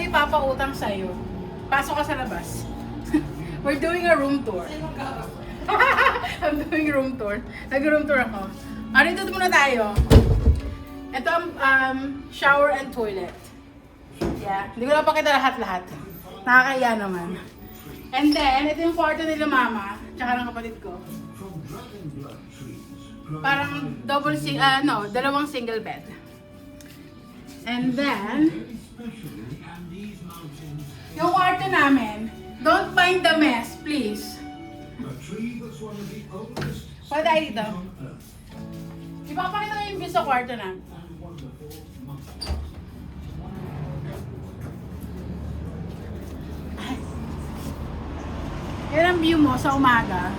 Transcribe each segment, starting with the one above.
may papautang sa'yo. Pasok ka sa labas. We're doing a room tour. I'm doing room tour. Nag-room tour ako. Dito muna tayo. Ito ang shower and toilet. Yeah. Hindi ko na pakita lahat-lahat. Nakakaya naman. And then, ito yung kwarto nila mama. Tsaka ng kapatid ko. Parang dalawang single bed. And then, yung kwarto namin, don't mind the mess, please. Pwede tayo dito. Ipapakita ko yung view sa kwarto namin. Yan ang view mo sa umaga.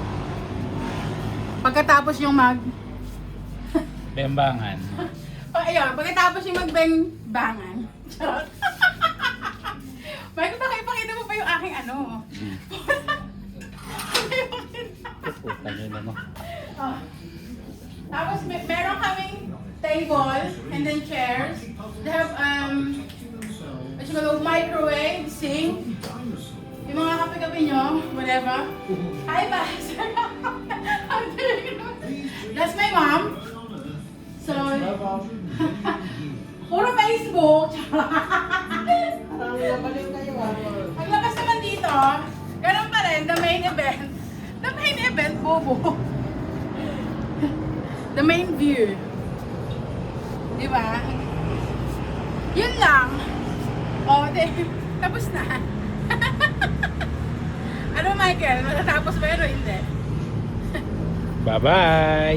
Pagkatapos yung Bembangan. Ayun, pagkatapos yung magbengbangan. Charot. Michael, baka ipakita mo pa yung aking ano. Puta nyo naman. Oh. Tapos meron kaming table and then chairs. They have microwave, sink. Yung mga kape-kape nyo, whatever. Hi, Bas! That's my mom. So, puro Facebook. Paglabas naman dito, ganun pa rin, the main event. The main event, bobo. The main view. Diba? Yun lang. O, tapos na. Ano, Michael? Matatapos ba yun o hindi? Bye-bye!